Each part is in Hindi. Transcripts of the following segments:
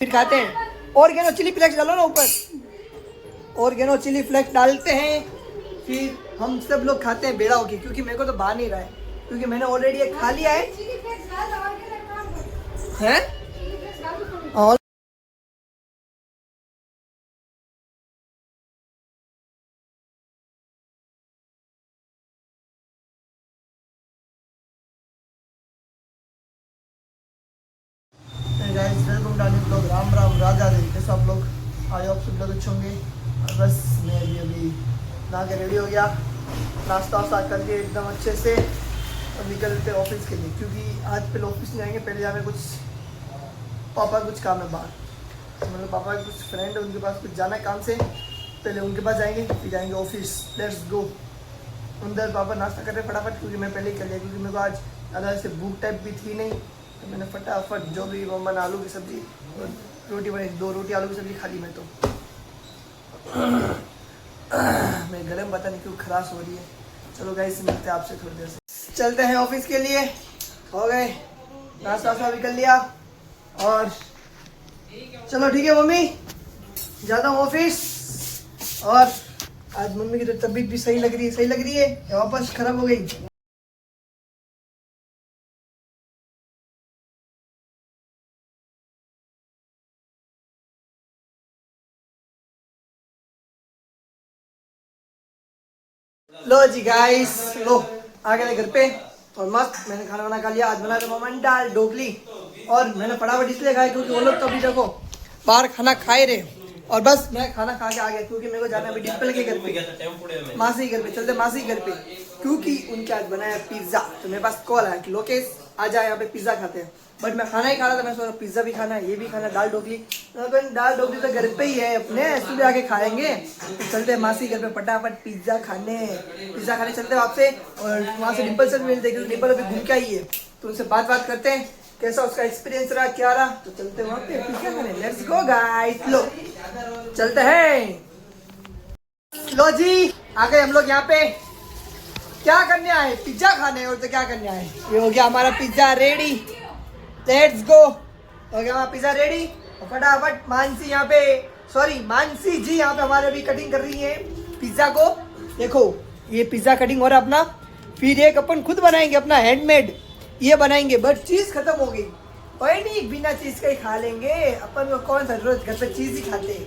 फिर खाते हैं। ऑर्गेनो चिली फ्लेक्स डालो ना ऊपर, ऑर्गेनो चिली फ्लेक्स डालते हैं, फिर हम सब लोग खाते हैं बेड़ा होके, क्योंकि मेरे को तो बाहर नहीं रहा है, क्योंकि मैंने ऑलरेडी एक खा लिया है। और वेलकम डालिंग लोग, राम राम राजा देवी, कैसे आप लोग? आज आप सब लोग अच्छे होंगे। बस मैं अभी नहा के रेडी हो गया, नाश्ता वास्ता करके एकदम अच्छे से और निकलते ऑफिस के लिए, क्योंकि आज पहले ऑफिस नहीं जाएंगे, पहले जाना कुछ पापा कुछ काम है बाहर, मतलब पापा के कुछ फ्रेंड है, उनके पास कुछ जाना है काम से, पहले उनके पास जाएंगे फिर जाएंगे ऑफिस। Let's go. अंदर पापा नाश्ता कर रहे फटाफट, क्योंकि मैं पहले ही कर लिया, क्योंकि मेरे को आज ज़्यादा से भूख टाइप भी थी नहीं, तो मैंने फटाफट जो भी मम्मा ने आलू की सब्ज़ी और रोटी बनाई, 2 रोटी आलू की सब्ज़ी खा ली मैं तो। मैं गरम पता नहीं क्यों खराश हो रही है। चलो गाइस, मिलते हैं आपसे थोड़ी देर से, चलते हैं ऑफिस के लिए। हो गए नाश्ता वास्ता भी कर लिया, और चलो ठीक है मम्मी, जाता हूँ ऑफिस। और आज मम्मी की तो तबीयत भी सही लग रही है, वापस खराब हो गई। लो जी गाइस, लो आ गए घर पे, और मस्त मैंने खाना वाना खा लिया। आज बनाया था मामा ने दाल ढोकली, और मैंने फटाफट इसलिए खाया क्योंकि वो लोग तो अभी देखो बाहर खाना खाए रहे, और बस मैं खाना खा के आ गया, क्योंकि मेरे को जाना है अभी डिम्पल के घर पे, मासी के घर पे। चलते मासी के घर पे, क्योंकि उनके आज बनाया पिज्जा, तो मेरे पास कॉल आया कि लोकेश आ जाए यहाँ पे पिज्जा खाते हैं। बट मैं खाना ही खा रहा था, मैं सोचा पिज्जा भी खाना है, ये भी खाना है, दाल ढोकली। दाल ढोकली तो घर पे ही है अपने, सुबह आके खाएंगे। तो चलते हैं मासी घर पे फटाफट पिज्जा खाने चलते हैं आपसे, और वहाँ से डिम्पल से भी मिलते हैं, क्योंकि डिम्पल अभी घूम के आई है, तो उनसे बात करते हैं कैसा उसका एक्सपीरियंस रहा, क्या रहा। तो चलते हैं वहाँ पे पिज्जा खाने। लेट्स गो गाइस, लो चलते हैं। लो जी आ गए हम लोग यहाँ पे, क्या करने आए? पिज्जा खाने, और तो क्या करने आए। ये हो गया हमारा पिज्जा रेडी, लेट्स गो। हो गया हमारा पिज्जा रेडी, और फटाफट मानसी जी यहाँ पे हमारे अभी कटिंग कर रही है पिज्जा को। देखो ये पिज्जा कटिंग हो रहा है अपना, फिर एक अपन खुद बनाएंगे अपना हैंडमेड, ये बनाएंगे। बट चीज खत्म हो गई, कोई नहीं, बिना चीज का ही खा लेंगे अपन को, कौन सा रोज घर पे चीज ही खाते हैं,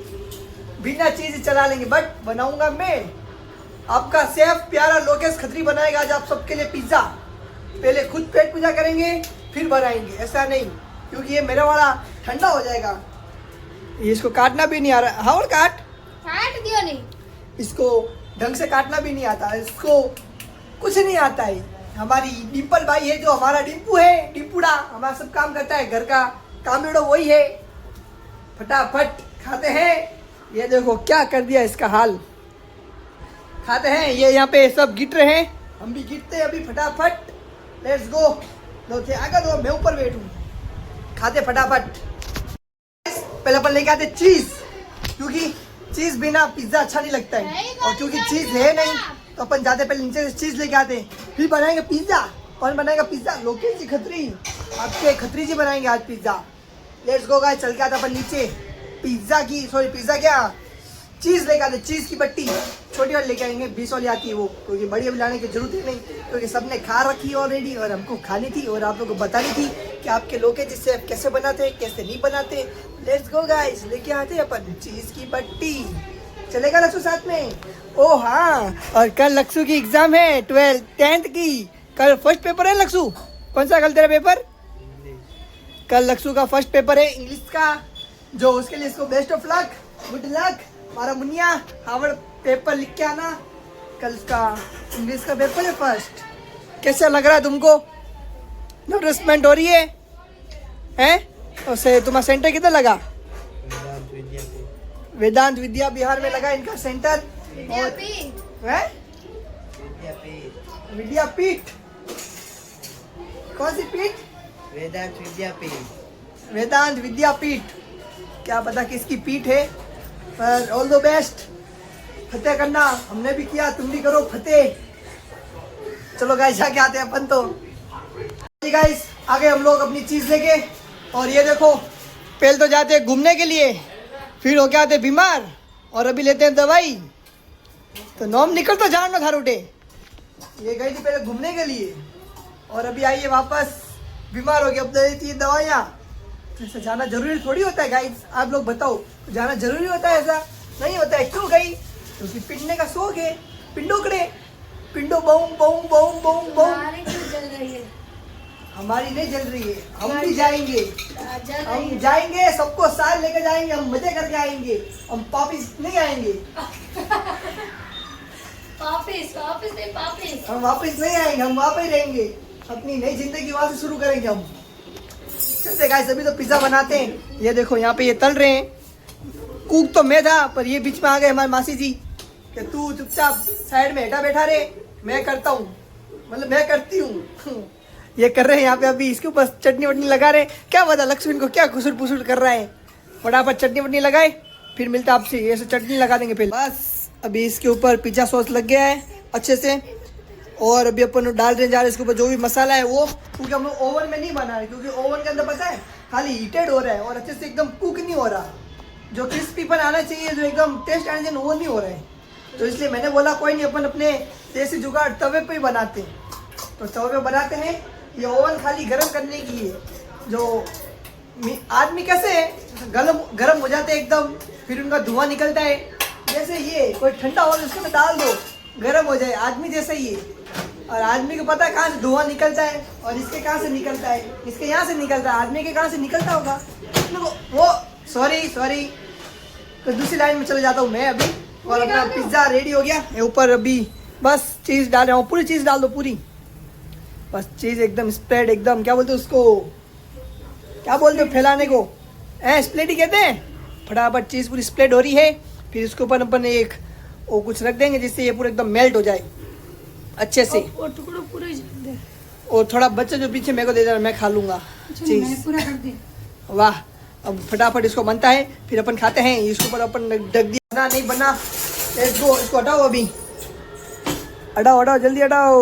बिना चीज ही चला लेंगे। बट बनाऊंगा मैं, आपका सेफ प्यारा लोकेश खत्री बनाएगा आज आप सबके लिए पिज्जा। पहले खुद पेट पूजा करेंगे फिर बनाएंगे, ऐसा नहीं, क्योंकि ये मेरा वाला ठंडा हो जाएगा। ये इसको काटना भी नहीं आ रहा, हाँ और काट दियो नहीं, इसको ढंग से काटना भी नहीं आता, इसको कुछ नहीं आता है। हमारी डिम्पल भाई है, जो हमारा डिम्पू है, डिम्पूड़ा हमारा सब काम करता है, घर का कामेड़ो वही है। फटाफट खाते हैं। ये देखो क्या कर दिया इसका हाल, खाते हैं। ये यहाँ पे सब गिट रहे हैं, हम भी गिरते हैं अभी फटाफट। Let's go. लो आगे दो, मैं ऊपर बैठूं, खाते फटाफट। पहले अपन लेके आते चीज, क्योंकि चीज बिना पिज्जा अच्छा नहीं लगता है, और क्योंकि चीज है नहीं तो अपन जाते पहले नीचे से चीज लेके आते हैं, फिर बनाएंगे पिज्जा। कौन बनाएगा पिज्जा? लोकेश जी खत्री, आपके खत्री जी बनाएंगे आज पिज्जा। लेट्स गो गाइस, चल के आते अपन नीचे, पिज्जा क्या चीज लेके आते, चीज की पट्टी छोटी वाली लेके आएंगे, 20 वाली आती है वो, क्योंकि बड़ी अभी लाने की जरूरत ही नहीं, क्योंकि सबने खा रखी है ऑलरेडी, और हमको खानी थी और आप लोगों को बतानी थी कि आपके लोकेश जी से कैसे बनाते हैं कैसे नहीं बनाते। लेट्स गो गाइस, लेके आते हैं अपन चीज की पट्टी। चलेगा लक्ष्य साथ में? ओ हाँ, और कल लक्ष्य की एग्जाम है 10th की, कल फर्स्ट पेपर है लक्ष्य। कौन सा कल तेरा पेपर? कल लक्ष्य का फर्स्ट पेपर है इंग्लिश का, जो उसके लिए इसको best of luck, good luck. हमारा मुनिया हावड़ पेपर लिख के आना, कल का इंग्लिश का पेपर है फर्स्ट। कैसा लग रहा है तुमको? नर्वसमेंट हो रही है हैं? उसे तुम्हारा सेंटर किधर लगा? वेदांत विद्या बिहार में लगा इनका सेंटर। विद्यापीठ। कौन सी पीठ? वेदांत विद्यापीठ, क्या पता किसकी पीठ है, पर ऑल द बेस्ट। फतेह करना, हमने भी किया, तुम भी करो फतेह। चलो गाइस जाके आते हैं अपन तो। गाइस आगे हम लोग अपनी चीज लेके, और ये देखो पहले तो जाते हैं घूमने के लिए, फिर हो के आते बीमार, और अभी लेते हैं दवाई। तो नॉम निकल तो जान ना था रोटे। ये गई थी पहले घूमने के लिए और अभी आई है वापस बीमार हो गई, अब लेती है दवाइयाँ। तो ऐसा जाना जरूरी थोड़ी होता है गाइस, आप लोग बताओ, जाना जरूरी होता है? ऐसा नहीं होता है। क्यों गई? क्योंकि पिटने का शौक है, पिंडोकड़े, पिंडो boom boom boom boom boom. हमारी नहीं जल रही है, हम भी जाएंगे, हम जाएंगे, सबको साथ लेकर जाएंगे, हम मजे करके आएंगे, हम वापिस नहीं आएंगे। हम वापिस नहीं आएंगे, हम वहाँ पे ही रहेंगे, अपनी नई जिंदगी वहाँ से शुरू करेंगे हम। चलते गाइस, अभी तो पिज्जा बनाते हैं। ये देखो यहाँ पे ये तल रहे हैं। कुक तो मैं था, पर ये बीच में आ गए हमारी मासी जी कि तू चुपचाप साइड में हेठा बैठा रहे, मैं करता हूँ, मतलब मैं करती हूँ। ये कर रहे हैं यहाँ पे, अभी इसके ऊपर चटनी वटनी लगा रहे। क्या पता लक्ष्मण को क्या खुसुर पुसुर कर रहा है। फटाफट चटनी वटनी लगाए, फिर मिलता आपसे। ये से चटनी लगा देंगे पहले। बस अभी इसके ऊपर पिज्जा सॉस लग गया है अच्छे से, और अभी अपन डाल रहे जा रहे इसके ऊपर जो भी मसाला है वो, क्योंकि हम लोग ओवन में नहीं बना रहे, क्योंकि ओवन के अंदर पता है खाली हीटेड हो रहा है और अच्छे से एकदम कुक नहीं हो रहा। जो क्रिस्पीपन आना चाहिए, जो एकदम टेस्ट आना चाहिए, वो नहीं हो रहा है। तो इसलिए मैंने बोला कोई नहीं, अपन अपने देसी जुगाड़ तवे पे ही बनाते हैं। तो तवे पे बनाते हैं। ये ओवन खाली गर्म करने की है। जो आदमी कैसे गर्म हो जाते हैं एकदम, फिर उनका धुआं निकलता है, जैसे ये कोई ठंडा हो उसके में डाल दो, गर्म हो जाए, आदमी जैसा ही है। और आदमी को पता है कहाँ से धुआं निकलता है, और इसके कहाँ से निकलता है, इसके यहाँ से निकलता है, आदमी के कहाँ से निकलता होगा वो। सॉरी तो दूसरी लाइन में चले जाता हूँ मैं अभी। और अपना पिज्ज़ा रेडी हो गया। ये ऊपर अभी बस चीज़ डाल रहा हूँ, पूरी चीज़ डाल दो पूरी, बस चीज़ एकदम स्प्रेड, एकदम क्या बोलते हैं उसको, क्या बोलते हो फैलाने को, स्प्रेड ही कहते हैं। फटाफट चीज़ पूरी स्प्रेड हो रही है। फिर इसके ऊपर अपन एक वो कुछ रख देंगे जिससे ये पूरा एकदम मेल्ट हो जाए अच्छे से। और टुकड़ा पूरा ही दे, और थोड़ा बच्चा जो पीछे मेरे को दे देना, मैं खा लूँगा चीज़। पूरा कर दे। वाह, अब फटाफट इसको बनता है, फिर अपन खाते हैं। इसके ऊपर अपन ढक दिया, बना नहीं बना, लेट्स गो। इसको हटाओ अभी, हटाओ जल्दी हटाओ।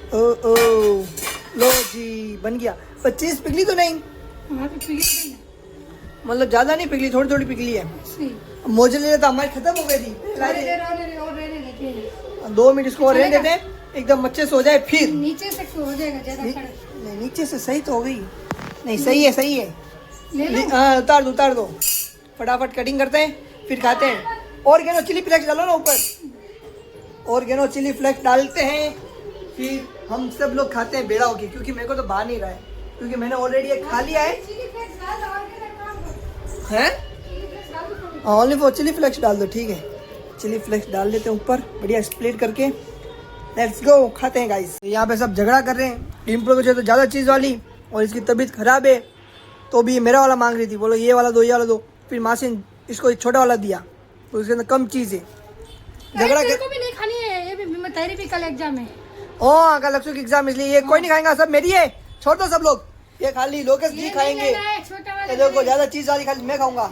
ओ लो जी, बन गया। पर चीज़ पिघली तो नहीं? मतलब ज़्यादा नहीं पिघली, थोड़ी थोड़ी पिघली है। मोजरेला तो हमारी खत्म हो गई थी। 2 मिनट इसको और रहने देते हैं, एकदम अच्छे से हो जाए। फिर नीचे से हो जाएगा ज्यादा नहीं, नीचे से सही तो हो गई। नहीं सही है। हाँ, उतार दो। फटाफट कटिंग करते हैं, फिर खाते हैं। और गेनो चिली फ्लेक्स डालो ना ऊपर, और गेनो चिली फ्लेक्स डालते हैं, फिर हम सब लोग खाते हैं बेड़ा होके। क्योंकि मेरे को तो बाहर नहीं रहा है, क्योंकि मैंने ऑलरेडी एक खा लिया है। ओनली फॉर चिली फ्लेक्स डाल दो, ठीक है। चिली फ्लेक्स डाल देते हैं ऊपर, बढ़िया स्प्लिट करके। लेट्स गो, खाते हैं गाइस। यहाँ पे सब झगड़ा कर रहे हैं। टीम को तो ज़्यादा चीज़ वाली, और इसकी तबीयत खराब है, तो भी मेरा वाला मांग रही थी। बोलो ये वाला दो। फिर माँ से इसको छोटा वाला दिया, तो इसके अंदर कम चीज़ है। झगड़ा कर, भी नहीं खानी है, ये भी तेरी भी कल एग्जाम है। ओ कल लक्ष्य की एग्जाम, इसलिए ये कोई नहीं खाएगा, सब मेरी है। छोड़ दो सब लोग, ये खाली लोकेश जी खाएंगे। देखो ज़्यादा चीज़ वाली खाली मैं खाऊंगा।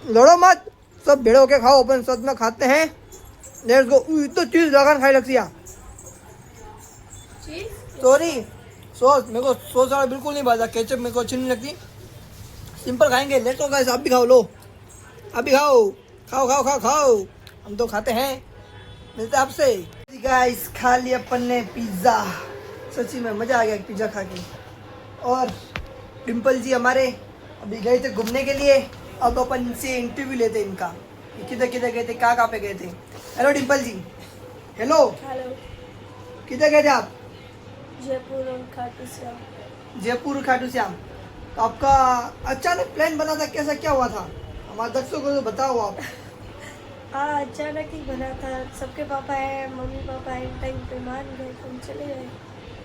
लड़ो मत, सब भेड़ होके खाओ, अपन साथ में खाते हैं। Let's go. तो चीज़ लगान खाई लगती है। सॉरी, सॉस मेरे को सॉस वाला बिल्कुल नहीं भाजा, केचप मेरे को अच्छी नहीं लगती, सिंपल खाएंगे। लेट्स गो गाइस, आप भी खाओ, लो आप भी खाओ। हम तो खाते हैं, मिलते हैं आपसे। गाइस खा लिया अपन ने पिज़्ज़ा, सच्ची में मज़ा आ गया पिज़्ज़ा खा के। और डिम्पल जी हमारे अभी गए थे घूमने के लिए, अब अपन से इंटरव्यू लेते हैं इनका, किधर गए थे, कहाँ पे गए थे। हेलो डिम्पल जी। हेलो, किधर गए थे आप? जयपुर और खाटू श्याम। जयपुर खाटू श्याम। तो आपका अचानक प्लान बना था, कैसा क्या हुआ था, हमारे दर्शकों को तो बताओ आप। हाँ, अचानक ही बना था। सबके पापा है, मम्मी पापा एंड टाइम पे मान गए, तो हम चले गए।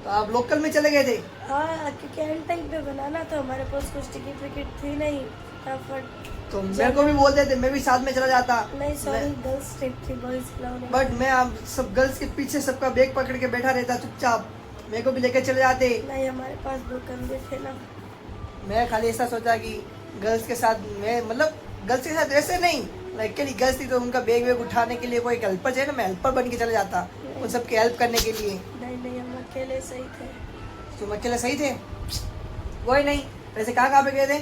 तो आप लोकल में चले गए थे? हाँ, क्योंकि एंड टाइम पे बनाना तो हमारे पास कुछ टिकट विकेट थी नहीं, तो मेरे को भी बोल देते, मैं भी साथ में चला जाता। नहीं सॉरी, गर्ल्स ट्रिप थी, बॉयज अलाउड। बट मैं आप सब गर्ल्स के पीछे सबका बैग पकड़ के बैठा रहता चुपचाप, मेरे को भी लेकर चले जाते। नहीं, हमारे पास 2 कंधे थे ना। मैं खाली ऐसा सोचा कि गर्ल्स के साथ, मैं मतलब गर्ल्स के साथ ऐसे नहीं, अकेली गर्ल्स थी तो उनका बैग वैग उठाने के लिए कोई एक हेल्पर चाहिए ना, मैं हेल्पर बन के चला जाता उन सबकी हेल्प करने के लिए। नहीं, हम अकेले सही थे। तुम अकेले सही थे? कोई नहीं, वैसे कहाँ पे गए थे?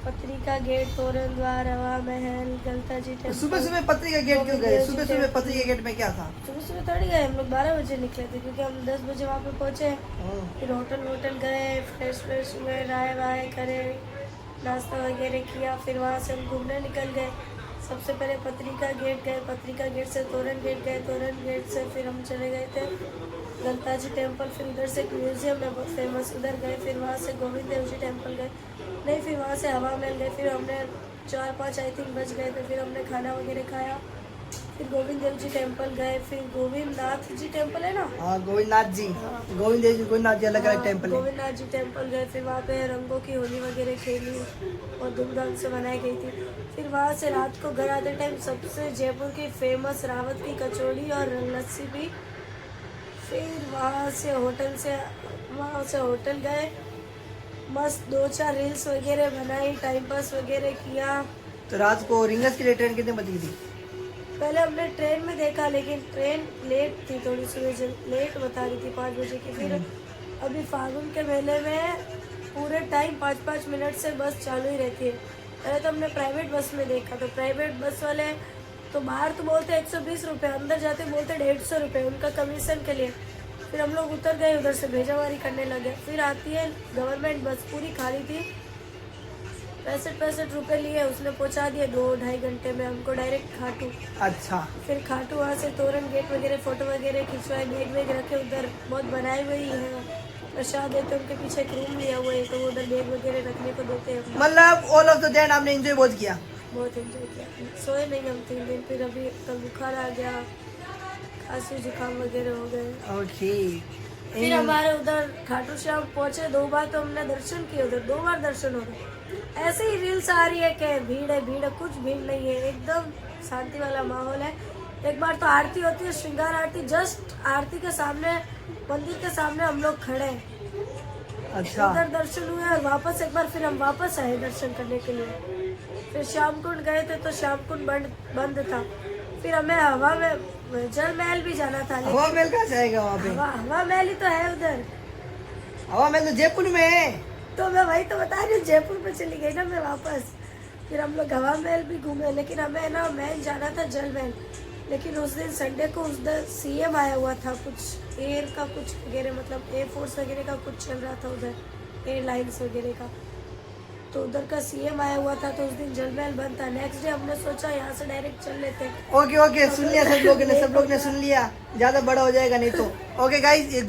पत्रिका गेट, तोरण द्वार, हवा महल, गलता जी टेम्पल। सुबह सुबह पत्री का गेट क्यों गए? सुबह सुबह पत्री के गेट में क्या था? सुबह सुबह थोड़ी गए हम लोग, 12 बजे निकले थे क्योंकि हम 10 बजे वहाँ पे पहुँचे। फिर होटल गए, फ्रेश हुए, राय वाय करे, नाश्ता वगैरह किया। फिर वहाँ से हम घूमने निकल गए। सबसे पहले पत्रिका गेट गए, पत्रिका गेट से तोरण गेट गए, तोरण गेट से फिर हम चले गए थे गलता जी टेम्पल। फिर उधर से एक म्यूजियम है बहुत फेमस, उधर गए। फिर वहाँ से गोविंद देव जी टेम्पल गए, नहीं फिर वहाँ से हवा महल गए। फिर हमने 4-5 आई थिंक बज गए थे। फिर हमने खाना वगैरह खाया। फिर गोविंद देव जी टेम्पल गए। फिर गोविंद नाथ जी टेम्पल है ना, हाँ गोविंदनाथ जी, गोविंद देव जी, गोविंदनाथ जी अलग अलग टेम्पल है। गोविंद नाथ जी टेम्पल गए। फिर वहाँ पे रंगों की होली वगैरह खेली और धूमधाम से मनाई गई थी। फिर वहाँ से रात को घर आते टाइम सबसे जयपुर की फेमस रावत की कचौड़ी और लस्सी पी। फिर वहाँ से होटल गए, मस्त 2-4 रील्स वगैरह बनाई, टाइम पास वगैरह किया। तो रात को रिंगस के लिए ट्रेन कितने बजे की थी? पहले हमने ट्रेन में देखा लेकिन ट्रेन लेट थी, थोड़ी सुबह लेट बता रही थी 5 बजे की। फिर अभी फागुन के मेले में पूरे टाइम 5-5 मिनट से बस चालू ही रहती है। पहले तो हमने प्राइवेट बस में देखा, तो प्राइवेट बस वाले तो बाहर तो बोलते 120 रुपये, अंदर जाते बोलते 150 रुपये उनका कमीशन के लिए। फिर हम लोग उतर गए, उधर से भेजावारी करने लगे। फिर आती है गवर्नमेंट बस, पूरी खाली थी, 65 रुपये लिए, उसने पहुंचा दिया 2-2.5 घंटे में हमको डायरेक्ट खाटू। अच्छा। फिर खाटू वहाँ से तोरण गेट वगैरह फोटो वगैरह खिंचवाए, बैग वेग रखे उधर, बहुत बनाई हुई है प्रसाद देते, उनके पीछे एक रूम लिया हुआ है तो उधर बैग वगैरह रखने को देते हैं। मतलब ऑल ऑफ द डे आपने एंजॉय बहुत किया? बहुत एंजॉय किया, सोए नहीं हम 3 दिन। फिर अभी कल बुखार आ गया, खांसी जुकाम वगैरह हो गए। ओके। फिर हमारे उधर खाटू श्याम पहुंचे, 2 बार तो हमने दर्शन किए उधर, 2 बार दर्शन हो गए। ऐसे ही रील्स आ रही है कि भीड़ है, कुछ भीड़ नहीं है, एकदम शांति वाला माहौल है। एक बार तो आरती होती है, श्रृंगार आरती, जस्ट आरती के सामने, मंदिर के सामने हम लोग खड़े हैं। अच्छा। उधर दर्शन हुए और वापस एक बार फिर हम वापस आए दर्शन करने के लिए। फिर श्याम कुंड गए थे तो श्याम कुंड बंद था। फिर हमें हवा में जल महल भी जाना था, हवा महल कहाँ से आएगा वहाँ पे? हवा महल ही तो है उधर। हवा महल तो जयपुर में है। तो मैं वही तो बता रही हूँ, जयपुर में चली गई ना मैं वापस। फिर हम लोग हवा महल भी घूमे, लेकिन हमें ना महल जाना था जल महल। लेकिन उस दिन संडे को उधर सीएम आया हुआ था, कुछ एयर का कुछ वगैरह, मतलब एयरफोर्स वगैरह का कुछ चल रहा था उधर, एयरलाइंस वगैरह का, तो उधर का सीएम आया हुआ था तो उस दिन जल महल बंद था। नेक्स्ट डे हमने सोचा यहाँ से डायरेक्ट चल लेते हैं। ओके सुन लिया सब लोग ने सुन लिया, ज्यादा बड़ा हो जाएगा नहीं तो। ओके गाइस, ये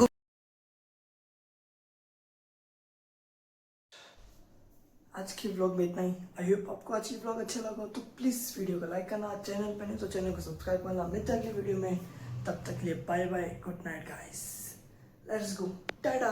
आज की व्लॉग में इतना ही। आई होप आपको आज की व्लॉग अच्छा लगा तो प्लीज वीडियो को लाइक करना, चैनल पे नहीं तो चैनल को सब्सक्राइब करना। मिलते हैं अगली वीडियो में, तब तक के लिए bye bye, good night guys, let's go, Tata.